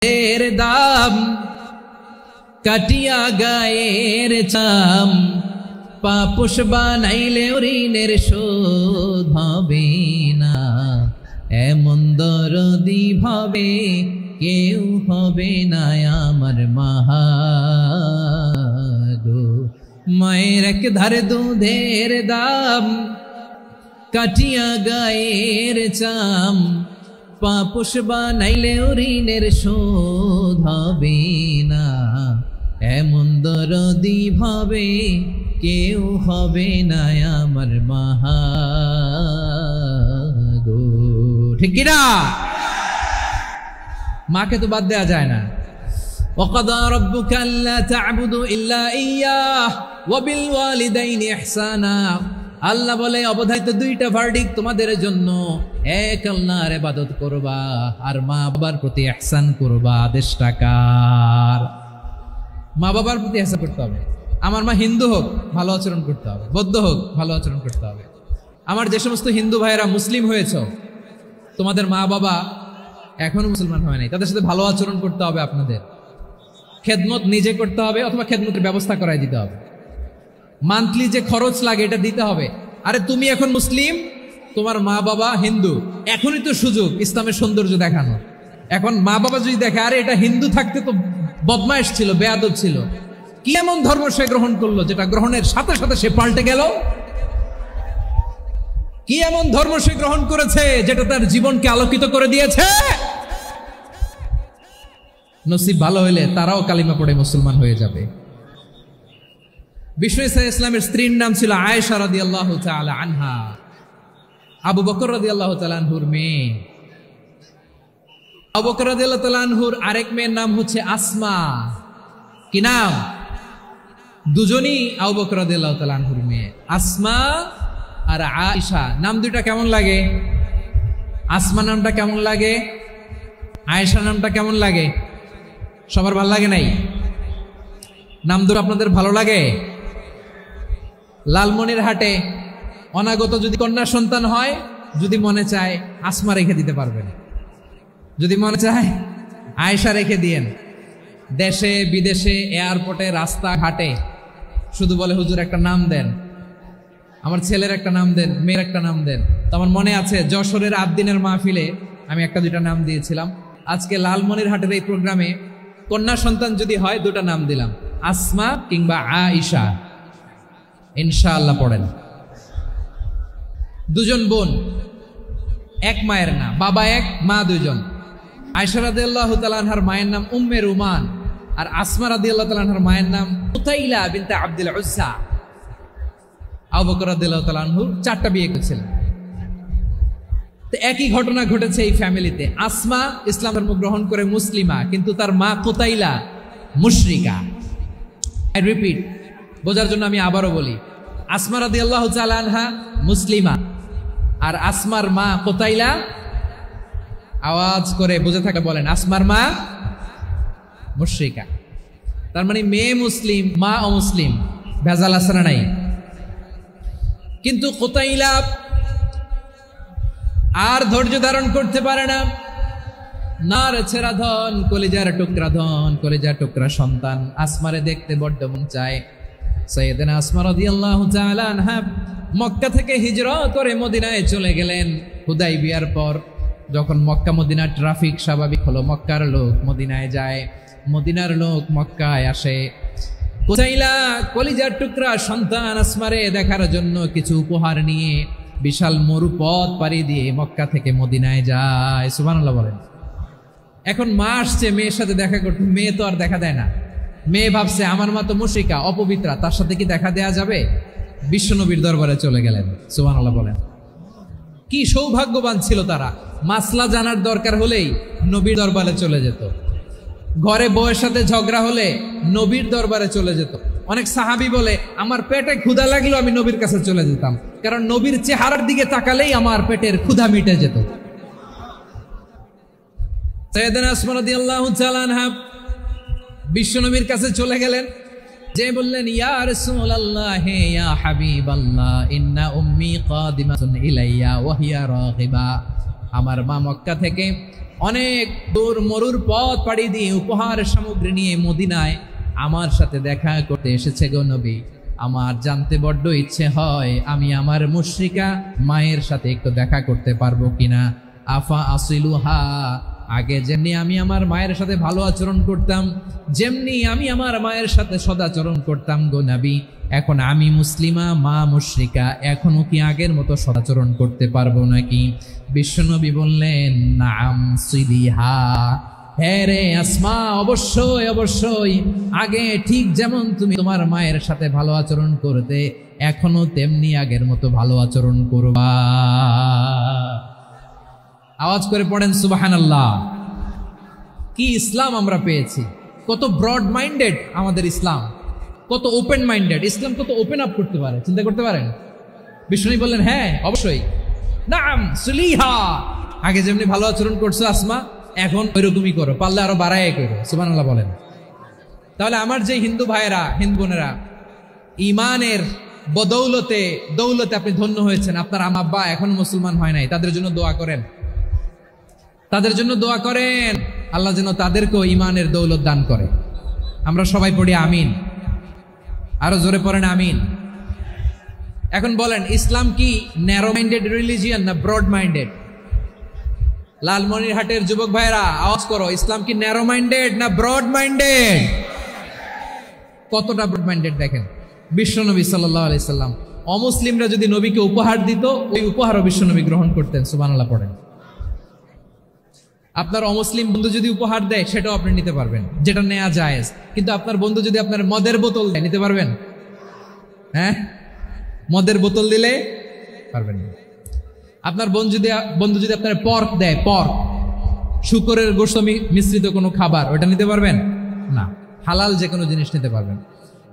এর দাম কাটিয়া গায়ের চাম পাপুষ বানাইলে ঋণের শোধ হবে না, এমন দরদি ভাবে কেউ হবে না আমার মাহাগো। মায়ের এক ধারে দুধের দাম কাটিয়া গায়ের চাম পাপুষ বানাইলে ঋণের শোধ হবে না, এমন দরদি ভাবে কেউ হবে না আমার মাহাগো। ঠিক কিনা? মাকে তো বাদ দেওয়া যায় না। ওয়াকাদা রাব্বুকা আল্লা তা'বুদু ইল্লা ইয়্যাহু ওয়া বিল ওয়ালিদাইনি ইহসানা। আল্লাহ বলে অবধারিত দুইটা ভার্ডিক্ট তোমাদের জন্য, এক আল্লাহর ইবাদত করবা আর মা বাবার প্রতি ইহসান করবা। আদেশটা কার? মা বাবার প্রতি ইহসান করতে হবে। আমার মা হিন্দু হোক ভালো আচরণ করতে হবে, বৌদ্ধ হোক ভালো আচরণ করতে হবে। আমার যে সমস্ত হিন্দু ভাইয়েরা মুসলিম হয়েছ, তোমাদের মা বাবা এখনো মুসলমান হয় নাই, তাদের সাথে ভালো আচরণ করতে হবে। আপনাদের খেদমত নিজে করতে হবে অথবা খেদমতের ব্যবস্থা করাই দিতে হবে। মান্থলি যে খরচ লাগে এটা দিতে হবে। আরে তুমি এখন মুসলিম, তোমার মা বাবা হিন্দু, এখনই তো সুযোগ ইসলামের সৌন্দর্য দেখানো। এখন মা বাবা যদি দেখে আরে এটা হিন্দু থাকতে তো বদমাইশ ছিল, বেয়াদব ছিল, কি এমন ধর্ম সে গ্রহণ করলো যেটা গ্রহণের সাথে সাথে সে পাল্টে গেল? কি এমন ধর্ম সে গ্রহণ করেছে যেটা তার জীবনকে আলোকিত করে দিয়েছে? নসিব ভালো হইলে তারাও কালিমা পড়ে মুসলমান হয়ে যাবে। বিশ্ব ইসলামের স্ত্রীর নাম ছিল আয়েশা রাদিয়াল্লাহু তাআলা আনহা, আবু বকর রাদিয়াল্লাহু তাআলা আনহুর মেয়ে। আবু বকর রাদিয়াল্লাহু তাআলা আনহুর আরেক মেয়ের নাম হচ্ছে আসমা। কি নাম? দুজনই আবু বকর রাদিয়াল্লাহু তাআলা আনহুর মেয়ে, আসমা আর আয়েশা। নাম দুইটা কেমন লাগে? আসমা নামটা কেমন লাগে? আয়েশা নামটা কেমন লাগে? সবার ভালো লাগে নাই? নাম দুটো আপনাদের ভালো লাগে? লালমনির হাটে অনাগত যদি কন্যা সন্তান হয়, যদি মনে চায় আসমা রেখে দিতে পারবেন, যদি মনে চায় আয়েশা রেখে দিয়েন। দেশে বিদেশে এয়ারপোর্টে রাস্তাঘাটে শুধু বলে হুজুর একটা নাম দেন, আমার ছেলের একটা নাম দেন, মেয়ের একটা নাম দেন। তো আমার মনে আছে যশোরের আদ্দিনের মাহফিলে আমি একটা দুইটা নাম দিয়েছিলাম। আজকে লালমনির হাটের এই প্রোগ্রামে কন্যা সন্তান যদি হয় দুটা নাম দিলাম, আসমা কিংবা আয়েশা। ইনশাআল্লাহ পড়েন। দুজন বোন, এক মায়ের না, বাবা এক মা দুইজন। আয়েশা রাদিয়াল্লাহু তাআলা আনহার মায়ের নাম উম্মে রুমান, আর আসমা রাদিয়াল্লাহু তাআলা আনহার মায়ের নাম উতাইলা বিনতে আব্দুল উজ্জা। আবু বকর রাদিয়াল্লাহু তাআলা আনহু 4টা বিয়ে করেছিলেন। তো একই ঘটনা ঘটেছে এই ফ্যামিলিতে। আসমা ইসলাম ধর্ম গ্রহণ করে মুসলিমা, কিন্তু তার মা কোতাইলা মুশরিকা। আই রিপিট, বোঝার জন্য আমি আবারও বলি, আসমা রাদিয়াল্লাহু তাআলা আনহা মুসলিমা, আর আসমার মা কোতাইলা, আওয়াজ করে বুঝে থাকে বলেন, আসমার মা মুশরিকা। তার মানে মেয়ে মুসলিম, মা অমুসলিম। ভেজাল আছে না নাই? কিন্তু কোতাইলা আর ধৈর্য ধারণ করতে পারে না। নার ছেড়া ধন, কলিজার টুকরা ধন, কলিজার টুকরা সন্তান আসমারে দেখতে বড্ড মন চায়। সাইয়েদানা আসমা রাদিয়াল্লাহু তাআলা আনহা মক্কা থেকে হিজরত করে মদিনায় চলে গেলেন হুদাইবিয়ার পর। যখন মক্কা মদিনার ট্রাফিক স্বাভাবিক হলো, মক্কার লোক মদিনায় যায়, মদিনার লোক মক্কায় আসে। কোতাইলা কলিজার টুকরা সন্তান আসমারে দেখার জন্য কিছু উপহার নিয়ে বিশাল মরুপথ পাড়ি দিয়ে মক্কা থেকে মদিনায় যায়। সুবহানাল্লাহ বলেন। এখন মা আসছে মেয়ের সাথে দেখা করতে, মেয়ে তো আর দেখা দেয় না। মেয়ে ভাবছে আমার মা তো মুশরিকা, অপবিত্রা, তার সাথে কি দেখা দেয়া যাবে? বিশ্বনবীর দরবারে চলে গেলেন। সুবহানাল্লাহ বলেন। কি সৌভাগ্যবান ছিল তারা, মাসলা জানার দরকার হলেই নবীর দরবারে চলে যেত। ঘরে বউয়ের সাথে ঝগড়া হলে নবীর দরবারে চলে যেত। অনেক সাহাবী বলে আমার পেটে ক্ষুধা লাগলো আমি নবীর কাছে চলে যেতাম, কারণ নবীর চেহারার দিকে তাকালেই আমার পেটের ক্ষুধা মিটে যেত। সাইয়েদানা আসমা রাদিয়াল্লাহু তাআলা আনহা বিশ্বনবীর কাছে চলে গেলেন, যে বললেন ইয়া রাসূলুল্লাহ ইয়া হাবিবাল্লাহ ইন্না উম্মি কাদিমাতুন ইলাইয়া ওয়া হিয়া রাগিবা। আমার মা মক্কা থেকে অনেক দূর মরুর পথ পাড়ি দিয়ে উপহার সামগ্রী নিয়ে মদিনায় আমার সাথে দেখা করতে এসেছে গো নবী। আমার জানতে বড্ড ইচ্ছে হয় আমি আমার মুশরিকা মায়ের সাথে একটু দেখা করতে পারবো কিনা। আফা আসিলুহা, আগে যেমনি আমি আমার মায়ের সাথে ভালো আচরণ করতাম, যেমনি আমি আমার মায়ের সাথে সদাচরণ করতাম গো নবী, এখন আমি মুসলিমা, মা মুশরিকা, এখনো কি আগের মতো সদাচরণ করতে পারবো নাকি? বিশ্বনবী বললেন, নাম সিলিহা, হ্যাঁ রে আসমা, অবশ্যই অবশ্যই, আগে ঠিক যেমন তুমি তোমার মায়ের সাথে ভালো আচরণ করতে, এখনো তেমনি আগের মতো ভালো আচরণ করবা। আওয়াজ করে পড়েন সুবহানাল্লাহ। কি ইসলাম আমরা পেয়েছি! কত ব্রড মাইন্ডেড আমাদের ইসলাম, কত ওপেন মাইন্ডেড ইসলাম, কত ওপেন আপ করতে পারে, চিন্তা করতে পারেন। বিষ্ণু বললেন, হ্যাঁ অবশ্যই, নাম সুলিহা, আগে যেমনি ভালো আচরণ করছো আসমা, এখন ওইরকমই করো, পারলে আরো বাড়ায় করো। সুবহানাল্লাহ বলেন। তাহলে আমার যে হিন্দু ভাইয়েরা, হিন্দু বোনেরা, ইমানের বদৌলতে দৌলতে আপনি ধন্য হয়েছেন, আপনার আব্বা এখনো মুসলমান হয় নাই, তাদের জন্য দোয়া করেন, তাদের জন্য দোয়া করেন, আল্লাহ যেন তাদেরকেও ইমানের দৌলত দান করে। আমরা সবাই পড়ি আমিন, আরো জোরে পড়েন আমিন। এখন বলেন, ইসলাম কি ন্যারো মাইন্ডেড রিলিজিয়ান না ব্রড মাইন্ডেড? লালমনিরহাটের যুবক ভাইরা আওয়াজ করো, ইসলাম কি ন্যারো মাইন্ডেড না ব্রড মাইন্ডেড? কতটা ব্রড মাইন্ডেড দেখেন। বিশ্বনবী সাল্লাল্লাহু আলাইহি সাল্লাম অমুসলিমরা যদি নবীকে উপহার দিত, ওই উপহারও বিশ্বনবী গ্রহণ করতেন। সুবহানাল্লাহ পড়েন। আপনার অমুসলিম বন্ধু যদি উপহার দেয়, সেটাও আপনি নিতে পারবেন, যেটা নেওয়া জায়েজ। কিন্তু আপনার বন্ধু যদি আপনার মদের বোতল দেয়, নিতে পারবেন? হ্যাঁ, মদের বোতল দিলে পারবেন না। আপনার বন্ধু যদি আপনার পর্ক দেয়, পর্ক, শুকরের গোশত মিশ্রিত কোনো খাবার, ওটা নিতে পারবেন না। হালাল যে কোনো জিনিস নিতে পারবেন।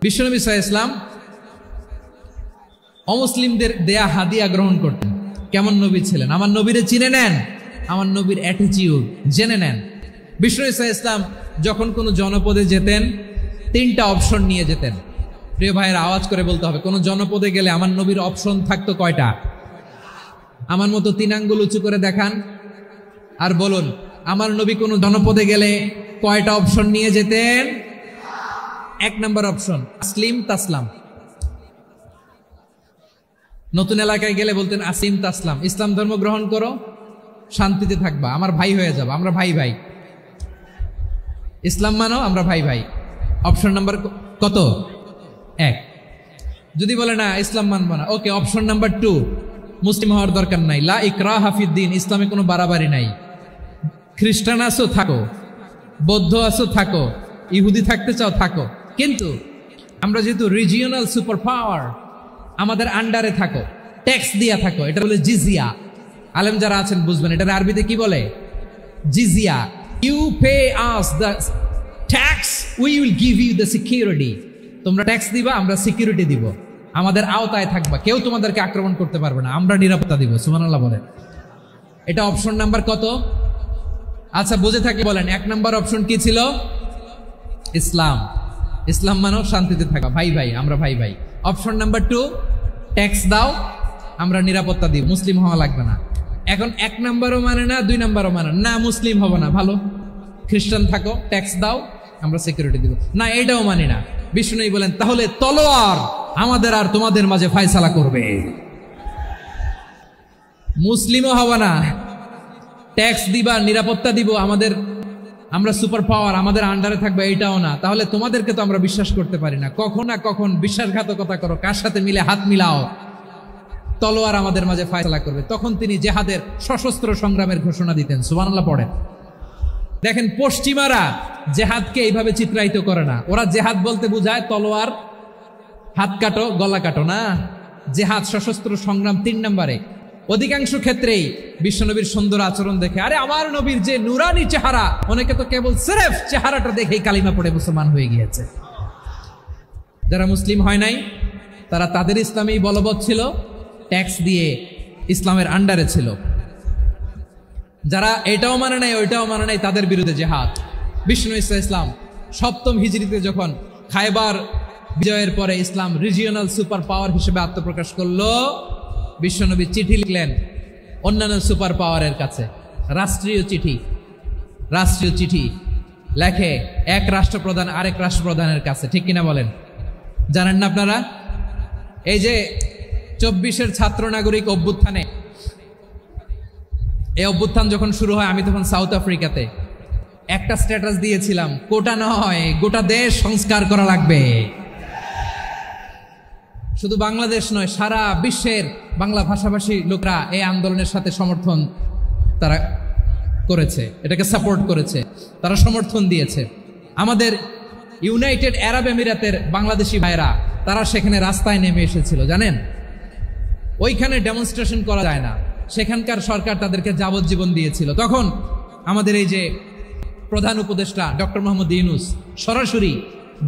বিশ্বনবী সাল্লাল্লাহু আলাইহি ওয়াসাল্লাম অমুসলিমদের দেয়া হাদিয়া গ্রহণ করতেন। কেমন নবী ছিলেন? আমার নবীরে চিনে নেন, আমার নবীর অ্যাটিটিউড জেনে নেন। বিশ্বনবী সাল্লাল্লাহু আলাইহি ওয়াসাল্লাম যখন কোনো জনপদে যেতেন, 3টা অপশন নিয়ে যেতেন। প্রিয় ভাইয়ের আওয়াজ করে বলতে হবে, কোন জনপদে গেলে আমার নবীর অপশন থাকতো কয়টা? আমার মতো 3 আঙ্গুল উঁচু করে দেখান আর বলুন, আমার নবী কোন জনপদে গেলে কয়টা অপশন নিয়ে যেতেন? 1 নম্বর অপশন, আসলিম তাসলাম। নতুন এলাকায় গেলে বলতেন আসিম তাসলাম, ইসলাম ধর্ম গ্রহণ করো, শান্তিতে থাকবা, আমার ভাই হয়ে যাবো, আমরা ভাই ভাই, ইসলাম মানো, আমরা ভাই ভাই। অপশন নাম্বার কত? 1। যদি বলে না ইসলাম মানবো না, ওকে, অপশন নাম্বার 2, মুসলিম হওয়ার দরকার নাই, লা ইকরাহা ফিদ্দিন, ইসলামে কোনো বাড়াবাড়ি নাই। খ্রিস্টান আছো থাকো, বৌদ্ধ আছো থাকো, ইহুদি থাকতে চাও থাকো, কিন্তু আমরা যেহেতু রিজিওনাল সুপার পাওয়ার, আমাদের আন্ডারে থাকো, ট্যাক্স দিয়া থাকো, এটা বলে জিজিয়া। আলেম যারা আছেন বুঝবেন, এটার আরবিতে কি বলে? জিজিয়া। You pay us the tax, we will give you the security. তোমরা ট্যাক্স দিবা, আমরা সিকিউরিটি দিব, আমাদের আওতায় থাকবা, কেউ তোমাদেরকে আক্রমণ করতে পারবে না, আমরা নিরাপত্তা দিব। সুবহানাল্লাহ বলেন। এটা অপশন নাম্বার কত? আচ্ছা বুঝে থাকি বলেন, 1 নম্বর অপশন কি ছিল? ইসলাম। ইসলাম মানো শান্তিতে থাকা, ভাই ভাই, আমরা ভাই ভাই। অপশন নাম্বার 2, ট্যাক্স দাও, আমরা নিরাপত্তা দিব, মুসলিম হওয়া লাগবে না। এখন 1 নম্বরও মানে না, 2 নম্বরও মানে না, মুসলিম হবো না, ভালো, খ্রিস্টান থাকো, ট্যাক্স দাও, আমরা সিকিউরিটি দিব না, এটাও মানি না। বিষ্ণু বলেন, তাহলে তলোয়ার আমাদের আর তোমাদের মাঝে ফয়সালা করবে, মুসলিমও হবো না, ট্যাক্স দিবা, নিরাপত্তা দিব, আমরা সুপার পাওয়ার, আমাদের আন্ডারে থাকবে, এটাও না। তাহলে তোমাদেরকে তো আমরা বিশ্বাস করতে পারি না, কখন না কখন বিশ্বাসঘাতকতা করো, কার সাথে মিলে হাত মিলাও, তলোয়ার আমাদের মাঝে ফয়সালা করবে। তখন তিনি জেহাদের সশস্ত্র সংগ্রামের ঘোষণা দিতেন। সুবহানাল্লাহ পড়েন। দেখেন, পশ্চিমারা জেহাদকে এইভাবে চিত্রায়িত করে না। ওরা জেহাদ বলতে বুঝায় তলোয়ার, হাত কাটো, গলা কাটো, না, জেহাদ সশস্ত্র সংগ্রাম 3 নম্বরে। অধিকাংশ ক্ষেত্রেই বিশ্বনবীর সুন্দর আচরণ দেখে, আরে আমার নবীর যে নুরানি চেহারা, অনেকে তো কেবল সিরেফ চেহারাটা দেখেই কালিমা পড়ে মুসলমান হয়ে গিয়েছে। যারা মুসলিম হয় নাই, তারা তাদের ইসলামেই বলবৎ ছিল, ট্যাক্স দিয়ে ইসলামের আন্ডারে ছিল। যারা এটাও মানে নাই, ওইটাও মানে নাই, তাদের বিরুদ্ধে জেহাদ। বিষ্ণু ইসলাম 7ম হিজরিতে যখন খায়বার বিজয়ের পরে ইসলাম রিজিওনাল সুপার পাওয়ার হিসেবে আত্মপ্রকাশ করলো, বিশ্বনবী চিঠি লিখলেন, অন্যান্য সুপার পাওয়ারের কাছে। রাষ্ট্রীয় চিঠি লেখে এক রাষ্ট্রপ্রধান আরেক রাষ্ট্রপ্রধানের কাছে, ঠিক কিনা বলেন? জানেন না আপনারা? এই যে 24-এর ছাত্র নাগরিক অভ্যুত্থানে, এই অভ্যুত্থান যখন শুরু হয়, আমি তখন সাউথ আফ্রিকাতে একটা স্ট্যাটাস দিয়েছিলাম, কোটা নয় গোটা দেশ সংস্কার করা লাগবে। শুধু বাংলাদেশ নয়, সারা বিশ্বের বাংলা ভাষাভাষী লোকরা এই আন্দোলনের সাথে সমর্থন তারা করেছে, এটাকে সাপোর্ট করেছে, তারা সমর্থন দিয়েছে। আমাদের ইউনাইটেড আরব আমিরাতের বাংলাদেশি ভাইরা তারা সেখানে রাস্তায় নেমে এসেছিল, জানেন? ওইখানে ডেমনস্ট্রেশন করা যায় না, সেখানকার সরকার তাদেরকে যাবজ্জীবন দিয়েছিল। তখন আমাদের এই যে প্রধান উপদেষ্টা ডক্টর মোহাম্মদ ইউনূস সরাসরি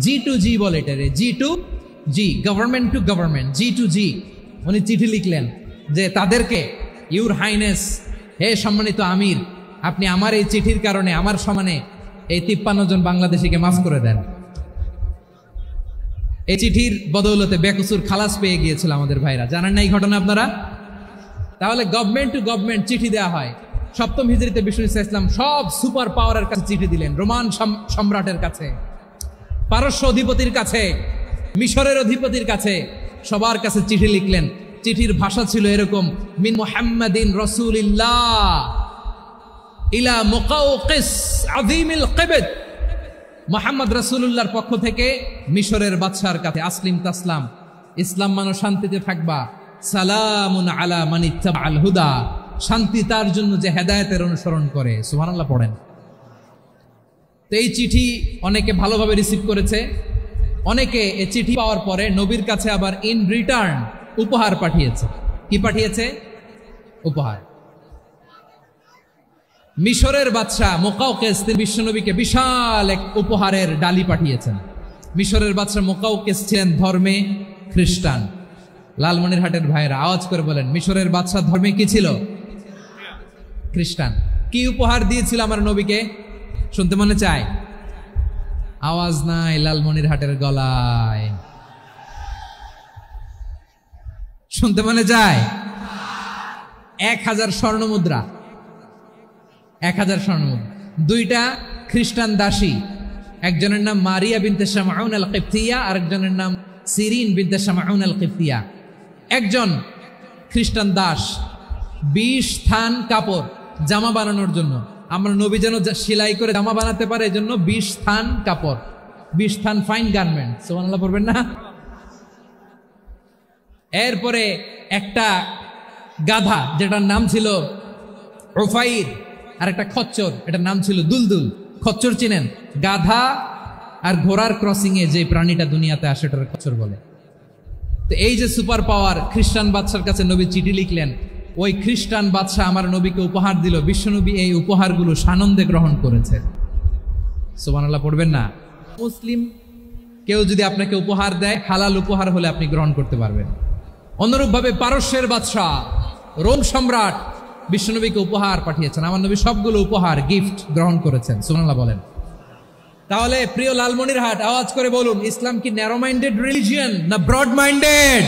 G2G বলে, এটারে G2G, government to government, G2G, উনি চিঠি লিখলেন যে তাদেরকে, ইউর হাইনেস, হে সম্মানিত আমির, আপনি আমার এই চিঠির কারণে আমার সমানে এই 53 জন বাংলাদেশিকে মাফ করে দেন। এই চিঠির বদৌলতে বেকসুর খালাস পেয়ে গিয়েছিল আমাদের ভাইরা, জানেন না এই ঘটনা আপনারা? তাহলে গভর্নমেন্ট টু গভর্নমেন্ট চিঠি দেওয়া হয়। 7ম হিজরিতে বিষ্ণু ইসলাম সব সুপার পাওয়ারের কাছে চিঠি দিলেন, রোমান সম্রাটের কাছে, পারস্য অধিপতির কাছে, মিশরের অধিপতির কাছে, সবার কাছে চিঠি লিখলেন। চিঠির ভাষা ছিল এরকম, মিন মুহাম্মাদিন রাসূলিল্লাহ ইলা মুকাওকিস আযীমিল কিবত, মুহাম্মদ রাসূলুল্লাহর পক্ষ থেকে মিশরের বাদশার কাছে, আসলিম তাসলাম, ইসলাম মানো শান্তিতে থাকবা, সালামুন আলা মান ইত্তাবাআল হুদা, শান্তি তার জন্য যে হেদায়েতের অনুসরণ করে। সুবহানাল্লাহ পড়েন। তো এই চিঠি অনেকে ভালোভাবে রিসিভ করেছে, অনেকে এই চিঠি পাওয়ার পরে নবীর কাছে আবার ইন রিটার্ন উপহার পাঠিয়েছে। কি পাঠিয়েছে? উপহার। মিশরের বাদশাহ মুকাওকিস তিনি বিশ্বনবীকে বিশাল এক উপহারের ডালি পাঠিয়েছেন। মিশরের বাদশাহ মুকাওকিস ছিলেন ধর্মে খ্রিস্টান। লালমনিরহাটের ভাইরা আওয়াজ করে বলেন, মিশরের বাদশাহ ধর্মে কি ছিল? খ্রিস্টান। কি উপহার দিয়েছিল আমার নবীকে? শুনতে মনে চায়? আওয়াজ নাই লালমনিরহাটের গলায়, শুনতে মনে যায়? 1000 স্বর্ণ মুদ্রা, 1000 স্বর্ণ মুদ্রা। 2টা খ্রিস্টান দাসী, একজনের নাম মারিয়া বিনতে শামউন আল কিবতিয়া, আরেকজনের নাম সিরিন বিনতে শামউন আল কিবতিয়া। একজন খ্রিস্টান দাস 20 থান কাপড় জামা বানানোর জন্য, আমরা নবী যেন সেলাই করে জামা বানাতে পারে এজন্য 20 থান কাপড়, 20 থান ফাইন গার্মেন্ট। সুবহানাল্লাহ পড়বেন না? এরপরে একটা গাধা যেটার নাম ছিল উফাইর, আর একটা খচ্চর, এটার নাম ছিল দুলদুল। খচ্চর চিনেন? গাধা আর ঘোড়ার ক্রসিং এ যে প্রাণীটা দুনিয়াতে আসে এটার খচ্চর বলে। তো এই যে সুপার পাওয়ার খ্রিস্টান বাদশার কাছে নবী চিঠি লিখলেন, ওই খ্রিস্টান বাদশা আমার নবীকে উপহার দিল, বিশ্বনবী এই উপহারগুলো সানন্দে গ্রহণ করেছে। সুবহানাল্লাহ পড়বেন না? মুসলিম কেউ যদি আপনাকে উপহার দেয়, হালাল উপহার হলে আপনি গ্রহণ করতে পারবেন। অনুরূপভাবে পারস্যের বাদশাহ, রোম সম্রাট বিশ্বনবীকে উপহার পাঠিয়েছেন, আমার নবী সবগুলো উপহার গিফট গ্রহণ করেছেন। সুবহানাল্লাহ বলেন। তাহলে প্রিয় লালমনিরহাট আওয়াজ করে বলুন, ইসলাম কি ন্যারো মাইন্ডেড রিলিজিয়ন না ব্রড মাইন্ডেড?